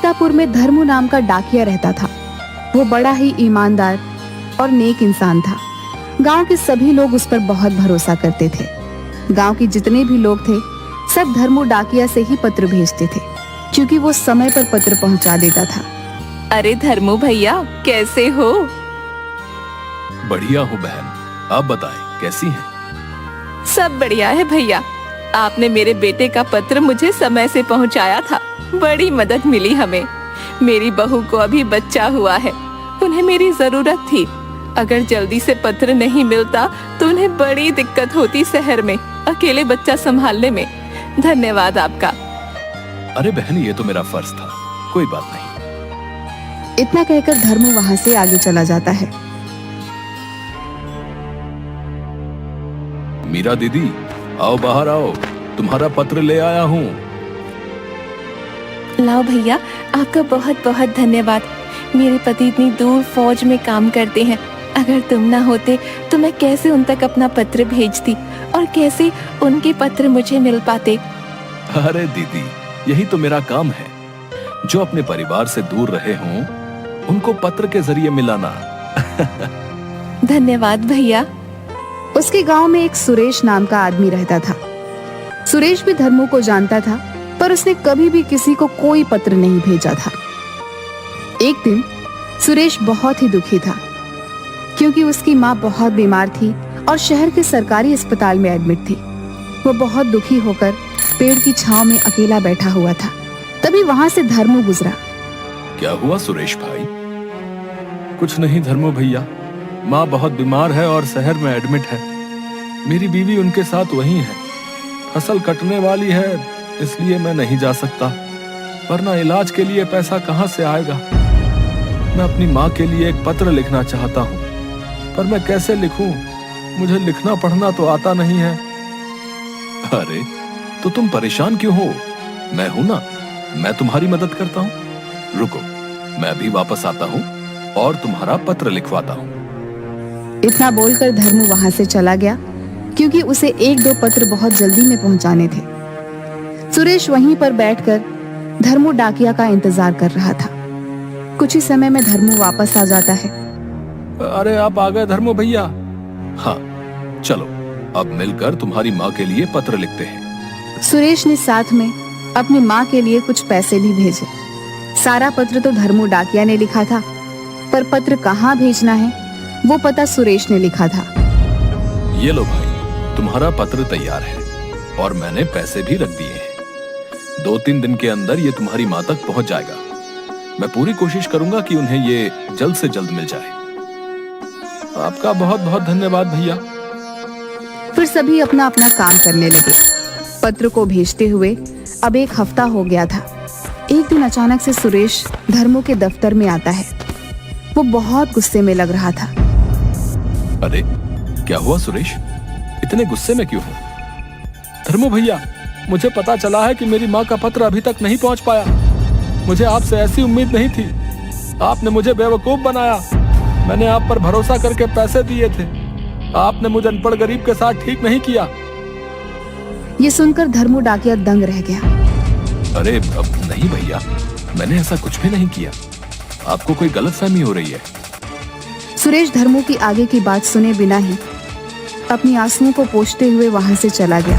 सीतापुर में धर्मू नाम का डाकिया रहता था। वो बड़ा ही ईमानदार और नेक इंसान था। गांव के सभी लोग उस पर बहुत भरोसा करते थे। गांव के जितने भी लोग थे सब धर्मू डाकिया से ही पत्र भेजते थे, क्योंकि वो समय पर पत्र पहुंचा देता था। अरे धर्मू भैया, कैसे हो? बढ़िया हूँ बहन, आप बताएं कैसी हैं? सब बढ़िया है भैया। आपने मेरे बेटे का पत्र मुझे समय से पहुंचाया था, बड़ी मदद मिली हमें। मेरी बहू को अभी बच्चा हुआ है, उन्हें मेरी जरूरत थी। अगर जल्दी से पत्र नहीं मिलता तो उन्हें बड़ी दिक्कत होती शहर में अकेले बच्चा संभालने में। धन्यवाद आपका। अरे बहन, ये तो मेरा फर्ज था, कोई बात नहीं। इतना कहकर धर्मू वहां से आगे चला जाता है। मीरा दीदी, आओ बाहर आओ, तुम्हारा पत्र ले आया हूँ। लाओ भैया, आपका बहुत बहुत धन्यवाद। मेरे पति इतनी दूर फौज में काम करते हैं, अगर तुम ना होते तो मैं कैसे उन तक अपना पत्र भेजती और कैसे उनके पत्र मुझे मिल पाते। अरे दीदी, यही तो मेरा काम है। जो अपने परिवार से दूर रहे हों उनको पत्र के जरिए मिलाना। धन्यवाद भैया। उसके गांव में एक सुरेश नाम का आदमी रहता था। सुरेश भी धर्मू को जानता था, पर उसने कभी भी किसी को कोई पत्र नहीं भेजा था। एक दिन सुरेश बहुत ही दुखी था, क्योंकि उसकी माँ बहुत बीमार थी और शहर के सरकारी अस्पताल में एडमिट थी। वो बहुत दुखी होकर पेड़ की छांव में अकेला बैठा हुआ था। तभी वहां से धर्मू गुजरा। क्या हुआ सुरेश भाई? कुछ नहीं धर्मू भैया, माँ बहुत बीमार है और शहर में एडमिट है। मेरी बीवी उनके साथ वहीं है। फसल कटने वाली है, इसलिए मैं नहीं जा सकता, वरना इलाज के लिए पैसा कहाँ से आएगा। मैं अपनी माँ के लिए एक पत्र लिखना चाहता हूँ, पर मैं कैसे लिखूं? मुझे लिखना पढ़ना तो आता नहीं है। अरे तो तुम परेशान क्यों हो? मैं हूं ना, मैं तुम्हारी मदद करता हूँ। रुको, मैं अभी वापस आता हूँ और तुम्हारा पत्र लिखवाता हूँ। इतना बोलकर धर्मू वहां से चला गया, क्योंकि उसे एक दो पत्र बहुत जल्दी में पहुंचाने थे। सुरेश वहीं पर बैठकर धर्मू डाकिया का इंतजार कर रहा था। कुछ ही समय में धर्मू वापस आ जाता है। अरे आप आ गए धर्मू भैया? हाँ, चलो अब मिलकर तुम्हारी माँ के लिए पत्र लिखते हैं। सुरेश ने साथ में अपनी माँ के लिए कुछ पैसे भी भेजे। सारा पत्र तो धर्मू डाकिया ने लिखा था, पर पत्र कहाँ भेजना है वो पता सुरेश ने लिखा था। ये लो भाई, तुम्हारा पत्र तैयार है और मैंने पैसे भी रख दिए हैं। 2-3 दिन के अंदर ये तुम्हारी माँ तक पहुंच जाएगा। मैं पूरी कोशिश करूंगा कि उन्हें ये जल्द से जल्द मिल जाए। आपका बहुत बहुत धन्यवाद भैया। फिर सभी अपना अपना काम करने लगे। पत्र को भेजते हुए अब 1 हफ्ता हो गया था। एक दिन अचानक से सुरेश धर्मू के दफ्तर में आता है। वो बहुत गुस्से में लग रहा था। अरे क्या हुआ सुरेश, इतने गुस्से में क्यों हो? धर्मू भैया, मुझे पता चला है कि मेरी माँ का पत्र अभी तक नहीं पहुँच पाया। मुझे आपसे ऐसी उम्मीद नहीं थी। आपने मुझे बेवकूफ बनाया। मैंने आप पर भरोसा करके पैसे दिए थे। आपने मुझे अनपढ़ गरीब के साथ ठीक नहीं किया। ये सुनकर धर्मू डाकिया दंग रह गया। अरे अब नहीं भैया, मैंने ऐसा कुछ भी नहीं किया। आपको कोई गलतफहमी हो रही है। सुरेश धर्मू की आगे की बात सुने बिना ही अपनी आंसुओं को पोंछते हुए वहां से चला गया।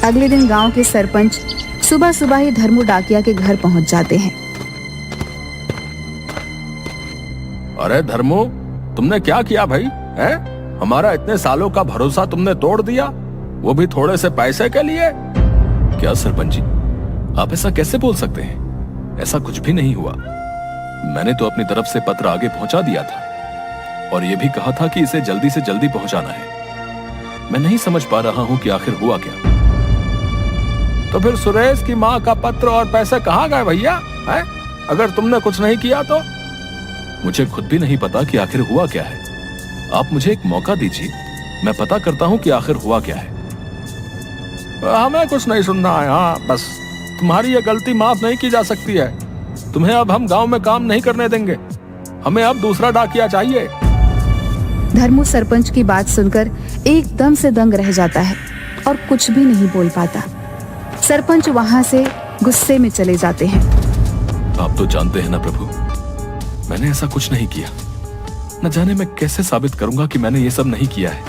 अगले दिन गांव के सरपंच सुबह सुबह ही धर्मू डाकिया के घर पहुंच जाते हैं। अरे धर्मू, तुमने क्या किया भाई? हैं? हमारा इतने सालों का भरोसा तुमने तोड़ दिया, वो भी थोड़े से पैसे के लिए। क्या सरपंच जी, आप ऐसा कैसे बोल सकते हैं? ऐसा कुछ भी नहीं हुआ। मैंने तो अपनी तरफ से पत्र आगे पहुंचा दिया था और यह भी कहा था कि इसे जल्दी से जल्दी पहुंचाना है। मैं नहीं समझ पा रहा हूं कि आखिर हुआ क्या। तो फिर सुरेश की माँ का पत्र और पैसे कहाँ गए भैया? हैं? अगर तुमने कुछ नहीं किया तो? मुझे खुद भी नहीं पता कि आखिर हुआ क्या है। आप मुझे एक मौका दीजिए, मैं पता करता हूं कि आखिर हुआ क्या है। हमें कुछ नहीं सुनना है। हाँ बस, तुम्हारी ये गलती माफ नहीं की जा सकती है। तुम्हें अब हम गांव में काम नहीं करने देंगे। हमें अब दूसरा डाकिया चाहिए। धर्मू सरपंच की बात सुनकर एकदम से दंग रह जाता है और कुछ भी नहीं बोल पाता। सरपंच वहां से गुस्से में चले जाते हैं। आप तो जानते हैं ना प्रभु, मैंने ऐसा कुछ नहीं किया। न जाने मैं कैसे साबित करूंगा कि मैंने ये सब नहीं किया है।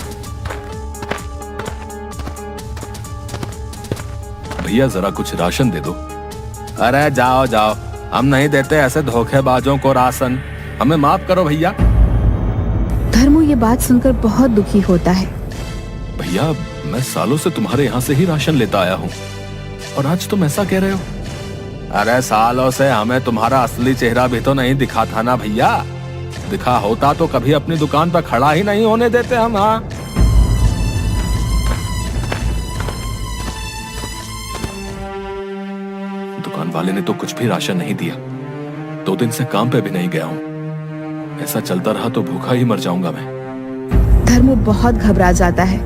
भैया जरा कुछ राशन दे दो। अरे जाओ जाओ, हम नहीं देते ऐसे धोखेबाजों को राशन, हमें माफ करो भैया। धर्मू ये बात सुनकर बहुत दुखी होता है। भैया मैं सालों से तुम्हारे यहाँ से ही राशन लेता आया हूँ और आज तुम ऐसा कह रहे हो। अरे सालों से हमें तुम्हारा असली चेहरा भी तो नहीं दिखा था ना भैया। दिखा होता तो कभी अपनी दुकान पर खड़ा ही नहीं होने देते हम। हाँ दुकान वाले ने तो कुछ भी राशन नहीं दिया। 2 दिन से काम पे भी नहीं गया हूँ। ऐसा चलता रहा तो भूखा ही मर जाऊंगा मैं। धर्मू बहुत घबरा जाता है।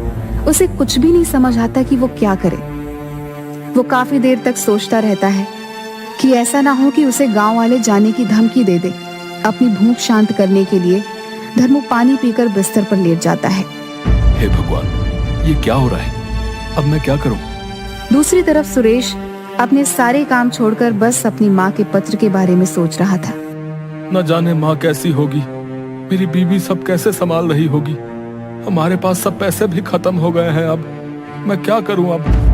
उसे कुछ भी नहीं समझ आता कि वो क्या करे। वो काफी देर तक सोचता रहता है कि ऐसा ना हो कि उसे गांव वाले जाने की धमकी दे दे। अपनी भूख शांत करने के लिए धर्मू पानी पीकर बिस्तर पर लेट जाता है। हे भगवान, ये क्या हो रहा है? अब मैं क्या करूं? दूसरी तरफ सुरेश अपने सारे काम छोड़कर बस अपनी माँ के पत्र के बारे में सोच रहा था। न जाने माँ कैसी होगी, मेरी बीवी सब कैसे संभाल रही होगी। हमारे पास सब पैसे भी खत्म हो गए हैं। अब मैं क्या करूं? अब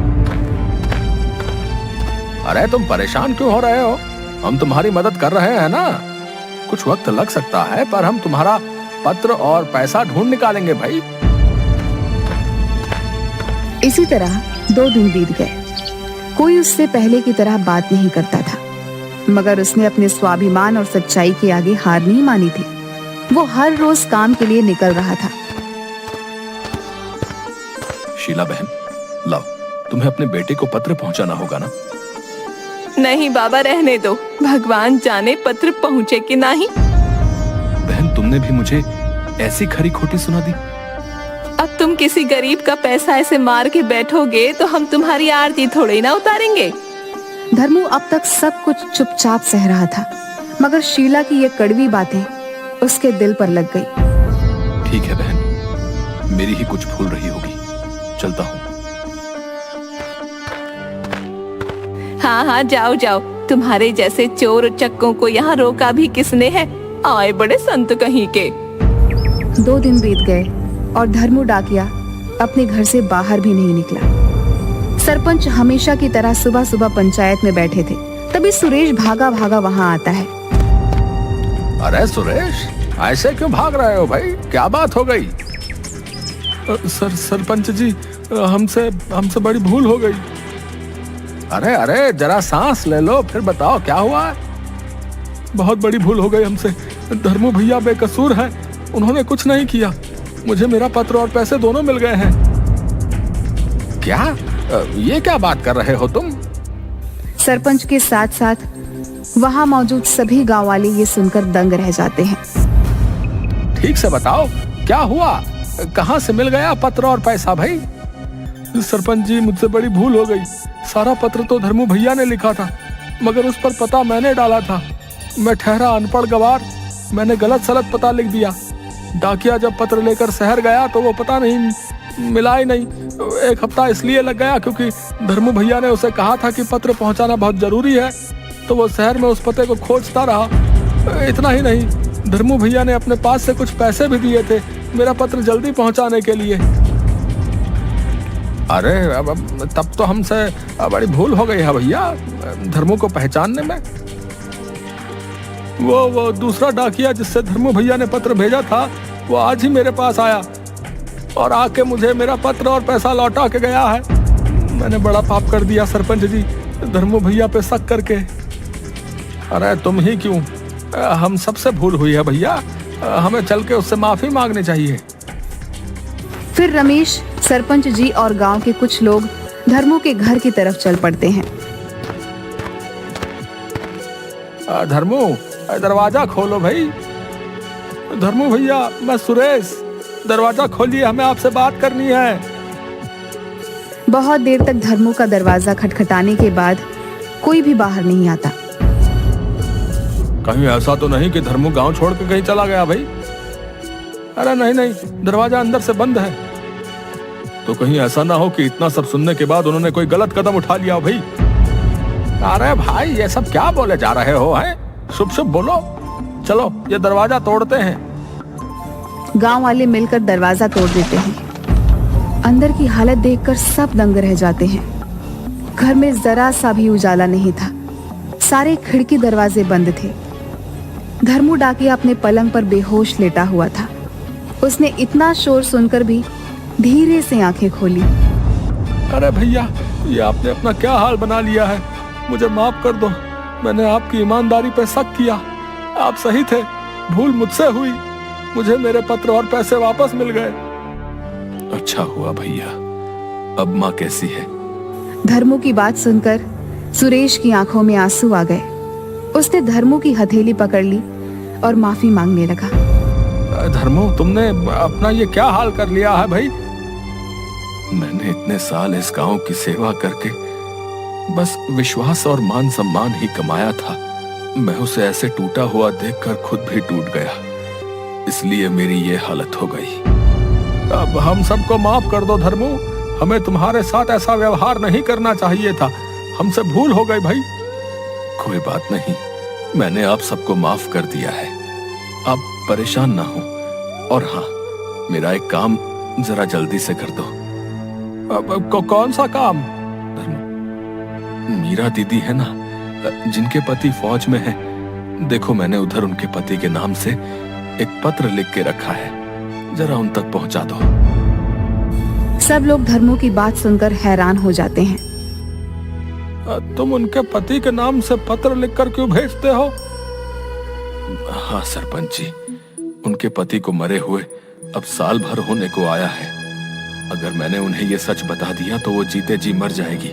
अरे तुम परेशान क्यों हो रहे हो? हम तुम्हारी मदद कर रहे हैं ना। कुछ वक्त लग सकता है पर हम तुम्हारा पत्र और पैसा ढूंढ निकालेंगे भाई। इसी तरह 2 दिन बीत गए। कोई उससे पहले की तरह बात नहीं करता था, मगर उसने अपने स्वाभिमान और सच्चाई के आगे हार नहीं मानी थी। वो हर रोज काम के लिए निकल रहा था। शीला बहन, लाओ, तुम्हें अपने बेटे को पत्र पहुंचाना होगा ना। नहीं बाबा, रहने दो। भगवान जाने पत्र पहुँचे कि नहीं। बहन तुमने भी मुझे ऐसी खरी खोटी सुना दी। अब तुम किसी गरीब का पैसा ऐसे मार के बैठोगे तो हम तुम्हारी आरती थोड़ी ना उतारेंगे। धर्मू अब तक सब कुछ चुपचाप सह रहा था, मगर शीला की ये कड़वी बातें उसके दिल पर लग गई। ठीक है बहन, मेरी ही कुछ भूल रही होगी। चलता हूँ। हाँ हाँ, जाओ जाओ। तुम्हारे जैसे चोर उचक्कों को यहाँ रोका भी किसने है? आए बड़े संत कहीं के। 2 दिन बीत गए और धर्मू डाकिया अपने घर से बाहर भी नहीं निकला। सरपंच हमेशा की तरह सुबह सुबह पंचायत में बैठे थे। तभी सुरेश भागा भागा वहाँ आता है। अरे सुरेश, ऐसे क्यों भाग रहे हो भाई? क्या बात हो गई? सरपंच जी, हमसे बड़ी भूल हो गई। अरे अरे जरा सांस ले लो, फिर बताओ क्या हुआ। बहुत बड़ी भूल हो गई हमसे। धर्मू भैया बेकसूर हैं, उन्होंने कुछ नहीं किया। मुझे मेरा पत्र और पैसे दोनों मिल गए हैं। क्या? ये क्या बात कर रहे हो तुम? सरपंच के साथ साथ वहाँ मौजूद सभी गांव वाले ये सुनकर दंग रह जाते हैं। ठीक से बताओ क्या हुआ? कहाँ से मिल गया पत्र और पैसा भाई? सरपंच जी, मुझसे बड़ी भूल हो गई। सारा पत्र तो धर्मू भैया ने लिखा था, मगर उस पर पता मैंने डाला था। मैं ठहरा अनपढ़ गवार, मैंने गलत सलत पता लिख दिया। डाकिया जब पत्र लेकर शहर गया तो वो पता नहीं मिला ही नहीं। 1 हफ्ता इसलिए लग गया क्योंकि धर्मू भैया ने उसे कहा था कि पत्र पहुंचाना बहुत जरूरी है, तो वो शहर में उस पते को खोजता रहा। इतना ही नहीं, धर्मू भैया ने अपने पास से कुछ पैसे भी दिए थे मेरा पत्र जल्दी पहुंचाने के लिए। अरे अब तब तो हमसे बड़ी भूल हो गई है भैया धर्मू को पहचानने में। वो दूसरा डाकिया जिससे धर्मू भैया ने पत्र भेजा था, वो आज ही मेरे पास आया और आके मुझे मेरा पत्र और पैसा लौटा के गया है। मैंने बड़ा पाप कर दिया सरपंच जी, धर्मू भैया पे शक करके। अरे तुम ही क्यों? हम सबसे भूल हुई है भैया, हमें चल के उससे माफी मांगनी चाहिए। फिर रमेश, सरपंच जी और गांव के कुछ लोग धर्मू के घर की तरफ चल पड़ते हैं। धर्मू, दरवाजा खोलो भाई। धर्मू भैया, मैं सुरेश, दरवाजा खोलिए, हमें आपसे बात करनी है। बहुत देर तक धर्मू का दरवाजा खटखटाने के बाद कोई भी बाहर नहीं आता। कहीं ऐसा तो नहीं कि धर्मू गांव छोड़ के कहीं चला गया भाई? अरे नहीं, दरवाजा अंदर से बंद है। तो कहीं ऐसा ना हो कि इतना सब सुनने के बाद उन्होंने कोई गलत कदम उठा लिया भाई? अरे भाई ये सब क्या बोले जा रहे हो हैं? शुभ शुभ बोलो। चलो ये दरवाजा तोड़ते हैं। गांव वाले मिलकर दरवाजा तोड़ देते हैं। अंदर की हालत देखकर सब दंग रह जाते हैं। घर में जरा सा भी उजाला नहीं था। सारे खिड़की दरवाजे बंद थे। धर्मू डाकिया अपने पलंग पर बेहोश लेटा हुआ था। उसने इतना शोर सुनकर भी धीरे से आंखें खोली। अरे भैया, ये आपने अपना क्या हाल बना लिया है। मुझे माफ कर दो। मैंने आपकी ईमानदारी पे शक किया। आप सही थे, भूल मुझसे हुई। मुझे मेरे पत्र और पैसे वापस मिल गए। अच्छा हुआ भैया। अब माँ कैसी है? धर्मू की बात सुनकर सुरेश की आंखों में आंसू आ गए। उसने धर्मू की हथेली पकड़ ली और माफी मांगने लगा। धर्मू, तुमने अपना ये क्या हाल कर लिया है भाई? मैंने इतने साल इस गांव की सेवा करके बस विश्वास और मान सम्मान ही कमाया था। मैं उसे ऐसे टूटा हुआ देखकर खुद भी टूट गया, इसलिए मेरी ये हालत हो गई। अब हम सबको माफ कर दो धर्मू। हमें तुम्हारे साथ ऐसा व्यवहार नहीं करना चाहिए था। हमसे भूल हो गई भाई। कोई बात नहीं, मैंने आप सबको माफ कर दिया है। आप परेशान ना हो। और हाँ, मेरा एक काम जरा जल्दी से कर दो। अब कौन सा काम? मीरा दीदी है ना, जिनके पति फौज में है। देखो, मैंने उधर उनके पति के नाम से एक पत्र लिख के रखा है, जरा उन तक पहुंचा दो। सब लोग धर्मू की बात सुनकर हैरान हो जाते हैं। तुम उनके पति के नाम से पत्र लिखकर क्यों भेजते हो? हाँ सरपंच जी, उनके पति को मरे हुए अब साल भर होने को आया है। अगर मैंने उन्हें ये सच बता दिया तो वो जीते जी मर जाएगी।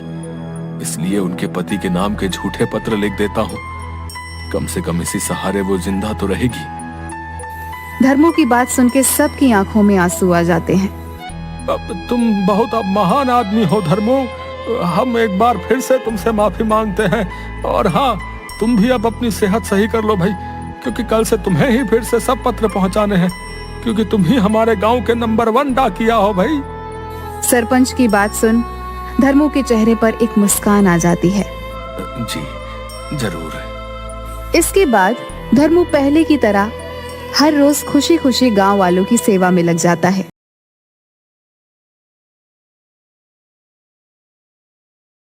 इसलिए उनके पति के नाम के झूठे पत्र लिख देता हूँ। कम से कम इसी सहारे वो जिंदा तो रहेगी। धर्मू की बात सुन के सबकी आंखों में आंसू आ जाते हैं। अब तुम बहुत अब महान आदमी हो धर्मू। हम एक बार फिर से तुमसे माफी मांगते हैं। और हाँ, तुम भी अब अपनी सेहत सही कर लो भाई, क्योंकि कल से तुम्हें ही फिर से सब पत्र पहुंचाने हैं, क्योंकि तुम ही हमारे गांव के नंबर 1 डाकिया हो भाई। सरपंच की बात सुन धर्मू के चेहरे पर एक मुस्कान आ जाती है। जी जरूर। इसके बाद धर्मू पहले की तरह हर रोज खुशी खुशी गांव वालों की सेवा में लग जाता है।